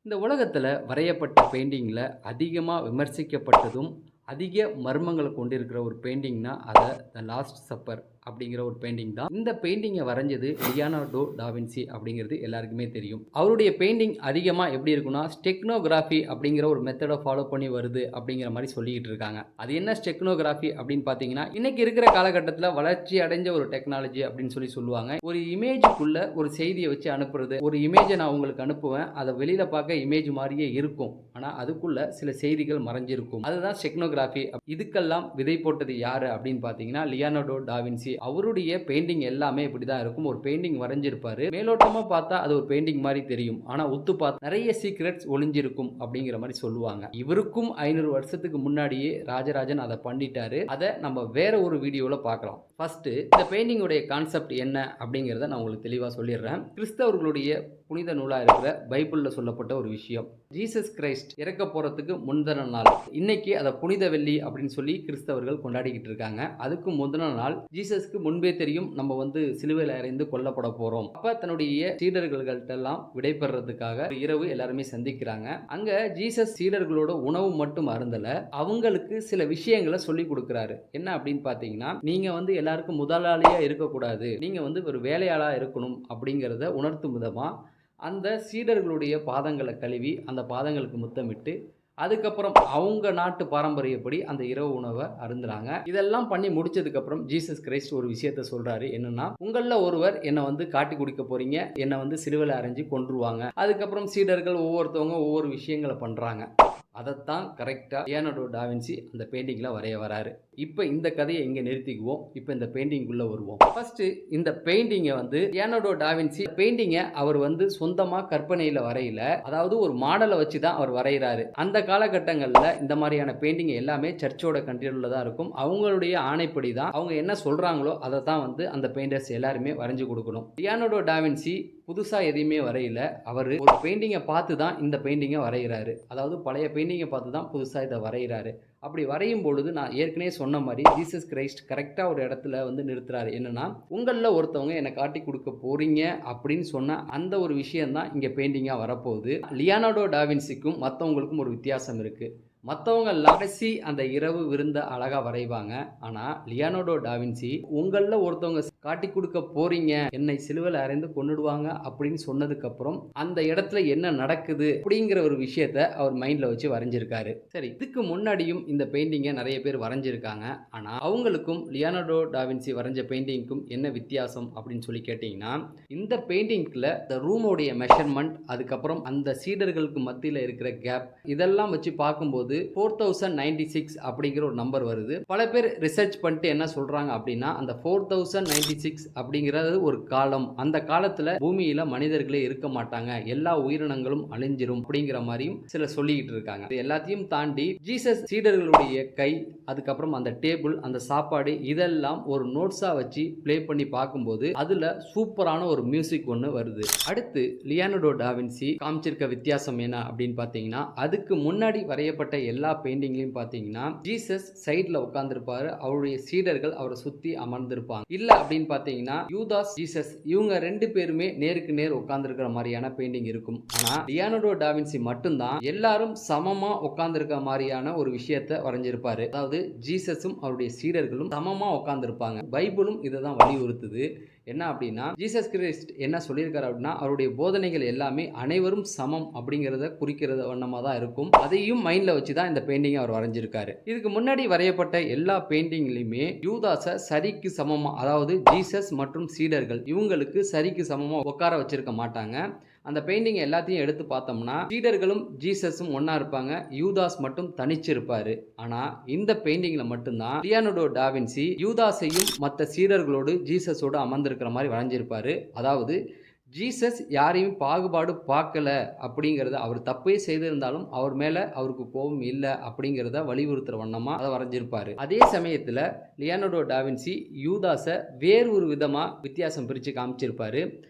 இந்த உலகத்துல வரையப்பட்ட பெயிண்டிங்ல அதிகமா விமர்சிக்கப்பட்டதும், அதிக மர்மங்கள கொண்டிருக்கிற ஒரு பெயிண்டிங்னா, த லாஸ்ட் சப்பர் அப்படிங்கிற ஒரு பெயிண்டிங் தான். இந்த பெயிண்டிங்க வரைஞ்சது லியோனார்டோ டா வின்சி அப்படிங்கிறது எல்லாருக்குமே தெரியும். அவருடைய பெயிண்டிங் அதிகமா எப்படி இருக்கும்னா, ஸ்டெக்னோகிராஃபி அப்படிங்கிற ஒரு மெத்தட ஃபாலோ பண்ணி வருது அப்படிங்கிற மாரி சொல்லிக்கிட்டு இருக்காங்க. அது என்ன ஸ்டெக்னோகிராஃபி அப்படின்னு பார்த்தீங்கன்னா, இன்னைக்கு இருக்கிற காலகட்டத்தில வளர்ச்சி அடைஞ்ச ஒரு டெக்னாலஜி அப்படின்னு சொல்லுவாங்க. ஒரு இமேஜுக்குள்ள ஒரு செய்திய வச்சு அனுப்புறது. ஒரு இமேஜ நான் உங்களுக்கு அனுப்புவேன். அத வெளியில பார்க்க இமேஜ் மாரியே இருக்கும். ஆனா, அதுக்குள்ள சில செய்திகள் மறைஞ்சிருக்கும். அதுதான் ஸ்டெக்னோகிராஃபி. இதுக்கெல்லாம் விதை போட்டது யாரு அப்படின்னு பார்த்தீங்கன்னா, லியோனார்டோ டா வின்சி. அவருடைய பெயிண்டிங் எல்லாமே இப்படிதான் இருக்கும். ஒரு பெயிண்டிங் வரைஞ்சிருப்பாரு. மேலோட்டமா பார்த்தா அது ஒரு பெயிண்டிங் மாரி தெரியும். ஆனா, உத்து பார்த்தா நெறைய சீக்ரெட்ஸ் ஒளிஞ்சிருக்கும் அப்படிங்கிற மாரி சொல்லுவாங்க. இவருக்கும் 500 வருஷத்துக்கு முன்னாடியே ராஜராஜன் அத பண்ணிட்டாரு. அத நம்ம வேற ஒரு வீடியோல பார்க்கலாம். ஃபர்ஸ்ட் இந்த பெயிண்டிங் உடைய கான்செப்ட் என்ன அப்படிங்கிறத நான் உங்களுக்கு தெளிவா சொல்லிடுறேன். கிறிஸ்தவர்களுடைய புனித நூலா இருக்கிற பைபிள்ல சொல்லப்பட்ட ஒரு விஷயம். ஜீசஸ் கிரைஸ்ட் இறக்க போறதுக்கு முந்தின நாள். இன்னைக்கு அத புனித வெள்ளி அப்படின்னு சொல்லி கிறிஸ்தவர்கள் கொண்டாடிக்கிட்டு இருக்காங்க. அதுக்கு முந்தின நாள் ஜீசஸ்க்கு முன்பே தெரியும் நம்ம சிலுவையில் அறைந்து கொல்லப்பட போறோம். அப்ப தன்னுடைய சீடர்கள்ட்ட எல்லாம் விடைபெறதுக்காக இரவு எல்லாருமே சந்திக்கிறாங்க. அங்க ஜீசஸ் சீடர்களோட உணவு மட்டும் அருந்தல, அவங்களுக்கு சில விஷயங்களை சொல்லி கொடுக்கிறாரு. என்ன அப்படின்னு பாத்தீங்கன்னா, நீங்க எல்லாருக்கும் முதலாளியா இருக்கக்கூடாது, நீங்க ஒரு வேலையாளா இருக்கணும் அப்படிங்கிறத உணர்த்தும் விதமா அந்த சீடர்களுடைய பாதங்களை கழுவி அந்த பாதங்களுக்கு முத்தமிட்டு அதுக்கப்புறம் அவங்க நாட்டு பாரம்பரியப்படி அந்த இரவு உணவை அருந்துறாங்க. இதெல்லாம் பண்ணி முடிச்சதுக்கு அப்புறம் ஜீசஸ் கிரைஸ்ட் ஒரு விஷயத்த சொல்றாரு. என்னன்னா, உங்கள ஒருவர் என்ன காட்டி குடிக்க போறீங்க, என்ன சிலுவையில அறைஞ்சு கொன்றுவாங்க. அதுக்கப்புறம் சீடர்கள் ஒவ்வொருத்தவங்க ஒவ்வொரு விஷயங்களை பண்றாங்க. அதைத்தான் கரெக்டா லியோனார்டோ டா வின்சி அந்த பெயிண்டிங்ல வரைய வராரு. இப்ப இந்த கதையை இங்க நிறுத்திக்குவோம். இப்ப இந்த பெயிண்டிங்குள்ள வருவோம். ஃபர்ஸ்ட் இந்த பெயிண்டிங்க லியோனார்டோ டா வின்சி பெயிண்டிங்க அவர் சொந்தமா கற்பனையில வரையல. அதாவது ஒரு மாடலை வச்சு தான் அவர் வரைகிறாரு. அந்த காலகட்டங்கள்ல இந்த மாதிரியான பெயிண்டிங் எல்லாமே சர்ச்சோட கண்ட்ரோல்ல தான் இருக்கும். அவங்களுடைய ஆணைப்படி தான் அவங்க என்ன சொல்றாங்களோ அதை தான் அந்த பெயிண்டர்ஸ் எல்லாருமே வரைஞ்சு கொடுக்கணும். லியோனார்டோ டா வின்சி புதுசா எதையுமே வரையல. அவரு ஒரு பெயிண்டிங்கை பார்த்து தான் இந்த பெயிண்டிங்கை வரைகிறாரு. அதாவது பழைய பெயிண்டிங்கை பார்த்து தான் புதுசா இதை வரைகிறாரு. அப்படி வரையும் பொழுது நான் ஏற்கனவே சொன்ன மாதிரி ஜீசஸ் கிரைஸ்ட் கரெக்டா ஒரு இடத்துல நிறுத்துறாரு. என்னன்னா, உங்களில் ஒருத்தவங்க என்னை காட்டி கொடுக்க போறீங்க அப்படின்னு சொன்ன அந்த ஒரு விஷயம் தான் இங்க பெயிண்டிங்கா வரப்போகுது. லியோனார்டோ டா வின்சிக்கும் மற்றவங்களுக்கும் ஒரு வித்தியாசம் இருக்கு. மற்றவங்க கடைசி அந்த இரவு விருந்த அழகா வரைவாங்க. ஆனா லியோனார்டோ டா வின்சி உங்கள ஒருத்தவங்க காட்டி கொடுக்க போறீங்க, என்னை சிலுவையில் அறைந்து கொன்னுடுவாங்க அப்படின்னு சொன்னதுக்கு அப்புறம் அந்த இடத்துல என்ன நடக்குது அப்படிங்கிற ஒரு விஷயத்த அவர் மைண்ட்ல வச்சு வரைஞ்சிருக்காரு. சரி, இதுக்கு முன்னாடியும் இந்த பெயிண்டிங்கை நிறைய பேர் வரைஞ்சிருக்காங்க. ஆனா அவங்களுக்கும் லியோனார்டோ டா வின்சி வரைஞ்ச பெயிண்டிங்க்கும் என்ன வித்தியாசம் அப்படின்னு சொல்லி கேட்டீங்கன்னா, இந்த பெயிண்டிங்ல இந்த ரூமோடைய மெஷர்மெண்ட், அதுக்கப்புறம் அந்த சீடர்களுக்கு மத்தியில் இருக்கிற கேப், இதெல்லாம் வச்சு பார்க்கும்போது 4096 அப்படிங்கிற ஒரு நம்பர் வருது. பல பேர் ரிசர்ச் பண்ணிட்டு என்ன சொல்றாங்க அப்படின்னா, அந்த 4096 அப்படிங்கிறது ஒரு காலம். அந்த காலத்துல பூமியில மனிதர்களே இருக்க மாட்டாங்க, எல்லா உயிரினங்களும் அழிஞ்சிரும் அப்படிங்கிற மாதிரியும் சிலர் சொல்லிக்கிட்டு இருக்காங்க. இது எல்லாத்தையும் தாண்டி ஜீசஸ் சீடர்களுடைய கை, அதுக்கப்புறம் அந்த டேபிள், அந்த சாப்பாடு, இதெல்லாம் ஒரு நோட்ஸா வச்சு ப்ளே பண்ணி பார்க்கும்போது அதுல சூப்பரான ஒரு மியூசிக் ஒன்று வருது. அடுத்து லியோனார்டோ டா வின்சி காமிச்சிருக்க வித்தியாசம் என்ன அப்படின்னு பார்த்தீங்கன்னா, அதுக்கு முன்னாடி வரையப்பட்ட எல்லா பெயிண்டிங்லையும் பார்த்தீங்கன்னா ஜீசஸ் சைடில் உட்கார்ந்துருப்பாரு, அவருடைய சீடர்கள் அவரை சுற்றி அமர்ந்திருப்பாங்க. இல்லை அப்படின்னு பார்த்தீங்கன்னா யூதாஸ், ஜீசஸ் இவங்க ரெண்டு பேருமே நேருக்கு நேர் உட்கார்ந்துருக்கிற மாதிரியான பெயிண்டிங் இருக்கும். ஆனால் லியோனார்டோ டா வின்சி மட்டும்தான் எல்லாரும் சமமா உட்கார்ந்துருக்க மாதிரியான ஒரு விஷயத்தை வரைஞ்சிருப்பாரு. அதாவது ஜீசஸும் அவருடைய சீடர்களும் சமமா உட்கார்ந்துருப்பாங்க. பைபிளும் இதை தான் வலியுறுத்துது. என்ன அப்படின்னா, ஜீசஸ் கிறிஸ்ட் என்ன சொல்லியிருக்காரு அப்படின்னா, அவருடைய போதனைகள் எல்லாமே அனைவரும் சமம் அப்படிங்கிறத குறிக்கிறது வண்ணமாக தான் இருக்கும். அதையும் மைண்ட்ல வச்சு தான் இந்த பெயிண்டிங் அவர் வரைஞ்சிருக்காரு. இதுக்கு முன்னாடி வரையப்பட்ட எல்லா பெயிண்டிங்லையுமே யூதாஸை சரிக்கு சமமா, அதாவது ஜீசஸ் மற்றும் சீடர்கள் இவங்களுக்கு சரிக்கு சமமா உட்கார வச்சிருக்க மாட்டாங்க. அந்த பெயிண்டிங் எல்லாத்தையும் எடுத்து பார்த்தோம்னா சீடர்களும் ஜீசஸும் ஒன்னா இருப்பாங்க, யூதாஸ் மட்டும் தனிச்சு இருப்பாரு. ஆனா இந்த பெயிண்டிங்ல மட்டும்தான் லியோனார்டோ டா வின்சி யூதாஸையும் மற்ற சீடர்களோடு ஜீசஸோடு அமர்ந்திருக்கிற மாதிரி வரைஞ்சிருப்பாரு. அதாவது ஜீசஸ் யாரையும் பாகுபாடு பார்க்கல அப்படிங்கிறத, அவர் தப்பே செய்திருந்தாலும் அவர் மேல அவருக்கு கோபம் இல்லை அப்படிங்கிறத வலியுறுத்துற வண்ணமா அதை வரைஞ்சிருப்பாரு. அதே சமயத்துல லியோனார்டோ டா வின்சி யூதாஸை வேறு ஒரு விதமா வித்தியாசம் பிரிச்சு காமிச்சிருப்பாரு.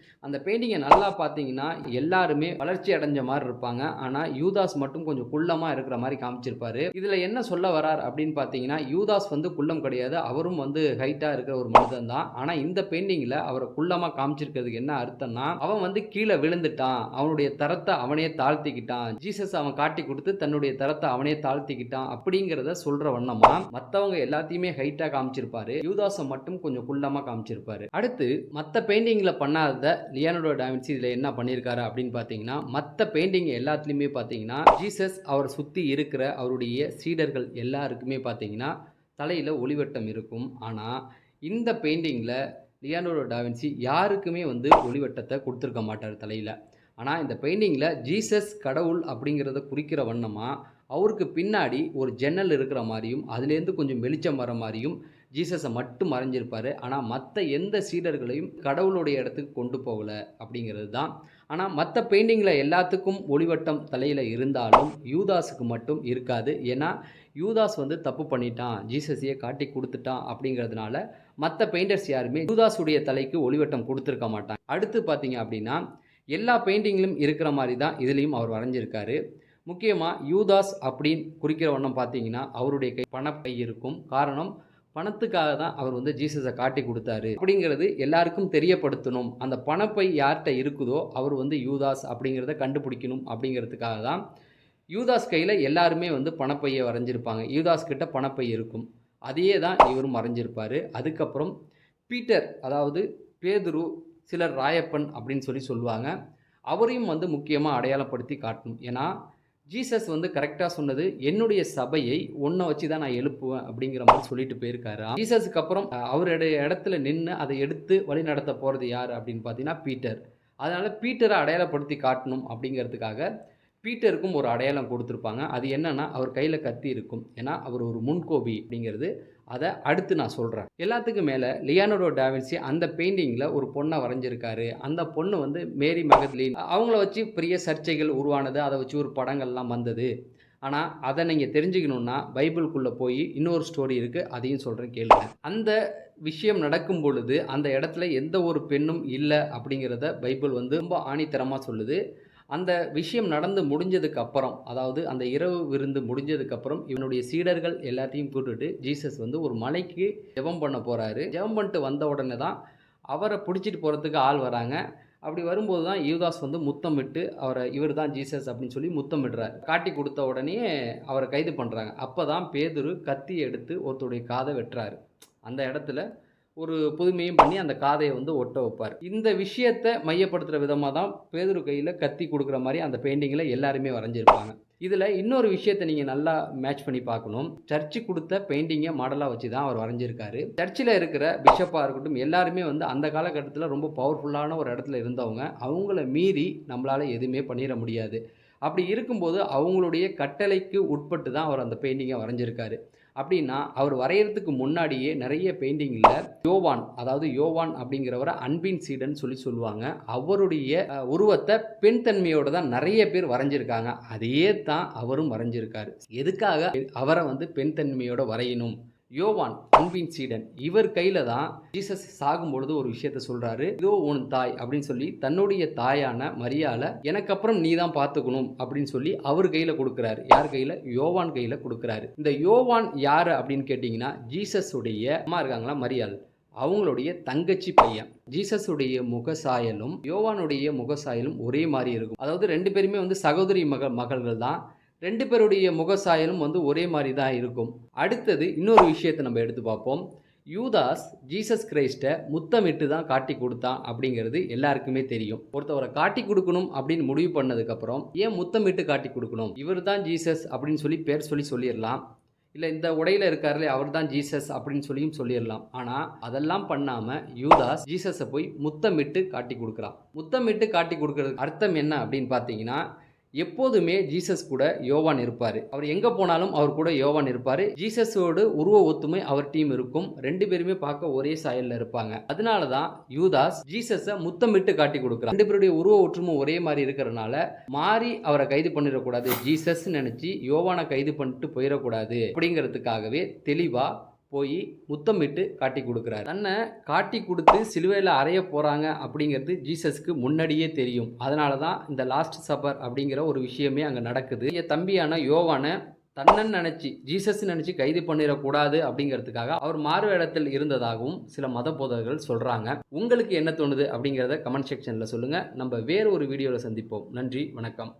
அந்த பெயிண்டிங்கை நல்லா பார்த்தீங்கன்னா எல்லாருமே வளர்ச்சி அடைஞ்ச மாதிரி இருப்பாங்க. ஆனால் யூதாஸ் மட்டும் கொஞ்சம் குள்ளமாக இருக்கிற மாதிரி காமிச்சிருப்பாரு. இதில் என்ன சொல்ல வரார் அப்படின்னு பார்த்தீங்கன்னா, யூதாஸ் வந்து குள்ளம் கிடையாது, அவரும் வந்து ஹைட்டாக இருக்கிற ஒரு மனிதன் தான். ஆனால் இந்த பெயிண்டிங்கில் அவரை குள்ளமாக காமிச்சிருக்கிறதுக்கு என்ன அர்த்தம்னா, அவன் வந்து கீழே விழுந்துட்டான், அவனுடைய தரத்தை அவனே தாழ்த்திக்கிட்டான், ஜீசஸ் அவன் காட்டி கொடுத்து தன்னுடைய தரத்தை அவனே தாழ்த்திக்கிட்டான் அப்படிங்கிறத சொல்ற வண்ணமா மற்றவங்க எல்லாத்தையுமே ஹைட்டாக காமிச்சிருப்பாரு, யூதாஸை மட்டும் கொஞ்சம் குள்ளமாக காமிச்சிருப்பாரு. அடுத்து மற்ற பெயிண்டிங்கில் பண்ணாத லியோனார்டோ டா வின்சி இதில் என்ன பண்ணியிருக்காரு அப்படின்னு பார்த்தீங்கன்னா, மற்ற பெயிண்டிங் எல்லாத்துலேயுமே பார்த்தீங்கன்னா ஜீசஸ் அவரை சுற்றி இருக்கிற அவருடைய சீடர்கள் எல்லாருக்குமே பார்த்தீங்கன்னா தலையில் ஒளிவட்டம் இருக்கும். ஆனால் இந்த பெயிண்டிங்கில் லியோனார்டோ டா வின்சி யாருக்குமே வந்து ஒளிவட்டத்தை கொடுத்துருக்க மாட்டார் தலையில். ஆனால் இந்த பெயிண்டிங்கில் ஜீசஸ் கடவுள் அப்படிங்கிறத குறிக்கிற வண்ணமாக அவருக்கு பின்னாடி ஒரு ஜன்னல் இருக்கிற மாதிரியும் அதுலேருந்து கொஞ்சம் வெளிச்சம் வர மாதிரியும் ஜீசஸை மட்டும் மறைஞ்சிருப்பார். ஆனால் மற்ற எந்த சீடர்களையும் கடவுளுடைய இடத்துக்கு கொண்டு போகலை அப்படிங்கிறது தான். ஆனால் மற்ற பெயிண்டிங்கில் எல்லாத்துக்கும் ஒளிவட்டம் தலையில் இருந்தாலும் யூதாஸுக்கு மட்டும் இருக்காது. ஏன்னா யூதாஸ் வந்து தப்பு பண்ணிட்டான், ஜீசஸையே காட்டி கொடுத்துட்டான் அப்படிங்கிறதுனால மற்ற பெயிண்டர்ஸ் யாருமே யூதாஸுடைய தலைக்கு ஒளிவட்டம் கொடுத்துருக்க மாட்டாங்க. அடுத்து பார்த்தீங்க அப்படின்னா எல்லா பெயிண்டிங்கிலும் இருக்கிற மாதிரி தான் இதுலேயும் அவர் வரைஞ்சிருக்காரு. முக்கியமாக யூதாஸ் அப்படின்னு குறிக்கிற வண்ணம் பார்த்தீங்கன்னா அவருடைய கை பணப்பை இருக்கும். காரணம், பணத்துக்காக தான் அவர் வந்து ஜீசஸை காட்டி கொடுத்தாரு அப்படிங்கிறது எல்லாருக்கும் தெரியப்படுத்தணும். அந்த பணப்பை யார்கிட்ட இருக்குதோ அவர் வந்து யூதாஸ் அப்படிங்கிறத கண்டுபிடிக்கணும் அப்படிங்கிறதுக்காக தான் யூதாஸ் கையில் எல்லாருமே வந்து பணப்பையை வரைஞ்சிருப்பாங்க. யூதாஸ் கிட்ட பணப்பை இருக்கும், அதையே தான் இவரும் வரைஞ்சிருப்பார். அதுக்கப்புறம் பீட்டர், அதாவது பேதுரு, சிலர் ராயப்பன் அப்படின்னு சொல்லுவாங்க, அவரையும் வந்து முக்கியமாக அடையாளப்படுத்தி காட்டணும். ஏன்னா ஜீசஸ் வந்து கரெக்டாக சொன்னது, என்னுடைய சபையை ஒன்றை வச்சு தான் நான் எழுப்புவேன் அப்படிங்கிற மாதிரி சொல்லிட்டு போயிருக்காரு. ஜீசஸுக்கு அப்புறம் அவருடைய இடத்துல நின்று அதை எடுத்து வழி நடத்த போகிறது யார் அப்படின்னு பார்த்தீங்கன்னா பீட்டர். அதனால் பீட்டரை அடையாளப்படுத்தி காட்டணும் அப்படிங்கிறதுக்காக பீட்டருக்கும் ஒரு அடையாளம் கொடுத்துருப்பாங்க. அது என்னன்னா அவர் கையில் கத்தி இருக்கும். ஏன்னா அவர் ஒரு முன்கோபி அப்படிங்கிறது. அதை அடுத்து நான் சொல்கிறேன். எல்லாத்துக்கும் மேலே லியோனார்டோ டா வின்சி அந்த பெயிண்டிங்கில் ஒரு பொண்ணை வரைஞ்சிருக்காரு. அந்த பொண்ணு வந்து மேரி மகதலின். அவங்கள வச்சு பெரிய சர்ச்சைகள் உருவானது, அதை வச்சு ஒரு படங்கள்லாம் வந்தது. ஆனால் அதை நீங்கள் தெரிஞ்சுக்கணுன்னா பைபிளுக்குள்ளே போய் இன்னொரு ஸ்டோரி இருக்குது, அதையும் சொல்கிறேன் கேளுங்க. அந்த விஷயம் நடக்கும் பொழுது அந்த இடத்துல எந்த ஒரு பெண்ணும் இல்லை அப்படிங்கிறத பைபிள் வந்து ரொம்ப ஆணித்தரமாக சொல்லுது. அந்த விஷயம் நடந்து முடிஞ்சதுக்கு அப்புறம், அதாவது அந்த இரவு விருந்து முடிஞ்சதுக்கப்புறம் இவனுடைய சீடர்கள் எல்லாத்தையும் கூட்டுட்டு ஜீசஸ் வந்து ஒரு மலைக்கு ஜெபம் பண்ண போகிறாரு. ஜெபம் பண்ணிட்டு வந்த உடனே தான் அவரை பிடிச்சிட்டு போகிறதுக்கு ஆள் வராங்க. அப்படி வரும்போது தான் யூதாஸ் வந்து முத்தமிட்டு அவரை இவர் தான் ஜீசஸ் அப்படின்னு சொல்லி முத்தமிடுறார். காட்டி கொடுத்த உடனே அவரை கைது பண்ணுறாங்க. அப்போ தான் பேதுரு கத்தி எடுத்து ஒருத்தருடைய காதை வெட்டுறாரு. அந்த இடத்துல ஒரு புதுமையும் பண்ணி அந்த காதையை வந்து ஒட்ட வைப்பார். இந்த விஷயத்தை மையப்படுத்துகிற விதமாக தான் பேதுரு கையில் கத்தி கொடுக்குற மாதிரி அந்த பெயிண்டிங்கில் எல்லாருமே வரைஞ்சிருப்பாங்க. இதில் இன்னொரு விஷயத்தை நீங்கள் நல்லா மேட்ச் பண்ணி பார்க்கணும். சர்ச்சு கொடுத்த பெயிண்டிங்கை மாடலாக வச்சு தான் அவர் வரைஞ்சிருக்காரு. சர்ச்சில் இருக்கிற பிஷப்பாக இருக்கட்டும் எல்லாருமே வந்து அந்த காலகட்டத்தில் ரொம்ப பவர்ஃபுல்லான ஒரு இடத்துல இருந்தவங்க. அவங்கள மீறி நம்மளால் எதுவுமே பண்ணிட முடியாது. அப்படி இருக்கும்போது அவங்களுடைய கட்டளைக்கு உட்பட்டு தான் அவர் அந்த பெயிண்டிங்கை வரைஞ்சிருக்காரு. அப்படின்னா அவர் வரைகிறதுக்கு முன்னாடியே நிறைய பெயிண்டிங்கில் யோவான், அதாவது யோவான் அப்படிங்கிறவரை அன்பின் சீடன் சொல்லுவாங்க, அவருடைய உருவத்தை பெண் தன்மையோடு தான் நிறைய பேர் வரைஞ்சிருக்காங்க. அதையே தான் அவரும் வரைஞ்சிருக்காரு. எதுக்காக அவரை வந்து பெண் தன்மையோட வரையணும்? யோவான் அன்பின் சீடன், இவர் கையில் தான் ஜீசஸ் சாகும் பொழுது ஒரு விஷயத்த சொல்கிறாரு, இதோ உன் தாய் அப்படின்னு சொல்லி தன்னுடைய தாயான மரியாதை எனக்கு அப்புறம் நீ தான் பார்த்துக்கணும் அப்படின்னு சொல்லி அவர் கையில் கொடுக்குறாரு. யார் கையில்? யோவான் கையில் கொடுக்குறாரு. இந்த யோவான் யார் அப்படின்னு கேட்டிங்கன்னா ஜீசஸ் உடைய அம்மா இருக்காங்களா மரியாள், அவங்களுடைய தங்கச்சி பையன். ஜீசஸுடைய முகசாயலும் யோவானுடைய முகசாயலும் ஒரே மாதிரி இருக்கும். அதாவது ரெண்டு பேருமே வந்து சகோதரி மகள்கள் தான். ரெண்டு பேருடைய முகசாயலும் வந்து ஒரே மாதிரி தான் இருக்கும். அடுத்தது இன்னொரு விஷயத்தை நம்ம எடுத்து பார்ப்போம். யூதாஸ் ஜீசஸ் கிரைஸ்ட்டை முத்தமிட்டு தான் காட்டி கொடுத்தான் அப்படிங்கிறது எல்லாருக்குமே தெரியும். ஒருத்தவரை காட்டி கொடுக்கணும் அப்படின்னு முடிவு பண்ணதுக்கப்புறம் ஏன் முத்தமிட்டு காட்டி கொடுக்கணும்? இவர் தான் ஜீசஸ் அப்படின்னு சொல்லி பேர் சொல்லிடலாம். இல்லை இந்த உடையில் இருக்காருலே அவர் தான் ஜீசஸ் அப்படின்னு சொல்லிடலாம். ஆனால் அதெல்லாம் பண்ணாமல் யூதாஸ் ஜீசஸை போய் முத்தமிட்டு காட்டி கொடுக்குறான். முத்தமிட்டு காட்டி கொடுக்கறதுக்கு அர்த்தம் என்ன அப்படின்னு பார்த்தீங்கன்னா, எப்போதுமே ஜீசஸ் கூட யோவான் இருப்பார். அவர் எங்கே போனாலும் அவர் கூட யோவான் இருப்பார். ஜீசஸோடு உருவ ஒத்துமை அவர் டீம் இருக்கும். ரெண்டு பேருமே பார்க்க ஒரே சாயலில் இருப்பாங்க. அதனால தான் யூதாஸ் ஜீசஸை முத்தமிட்டு காட்டி கொடுக்குறார். ரெண்டு பேருடைய உருவ ஒற்றுமை ஒரே மாதிரி இருக்கிறனால மாறி அவரை கைது பண்ணிடக்கூடாது, ஜீசஸ் நினச்சி யோவானை கைது பண்ணிட்டு போயிடக்கூடாது அப்படிங்கிறதுக்காகவே தெளிவாக போய் முத்தமிட்டு காட்டி கொடுக்குறாரு. தன்னை காட்டி கொடுத்து சிலுவையில் அறைய போகிறாங்க அப்படிங்கிறது ஜீசஸ்க்கு முன்னாடியே தெரியும். அதனால தான் இந்த லாஸ்ட் சப்பர் அப்படிங்கிற ஒரு விஷயமே அங்கே நடக்குது. என் தம்பியான யோவானை தன்னன் நினச்சி ஜீசஸ் நினச்சி கைது பண்ணிடக்கூடாது அப்படிங்கிறதுக்காக அவர் மாறு இடத்தில் இருந்ததாகவும் சில மத போதகர்கள் சொல்கிறாங்க. உங்களுக்கு என்ன தோணுது அப்படிங்கிறத கமெண்ட் செக்ஷனில் சொல்லுங்கள். நம்ம வேறு ஒரு வீடியோவில் சந்திப்போம். நன்றி, வணக்கம்.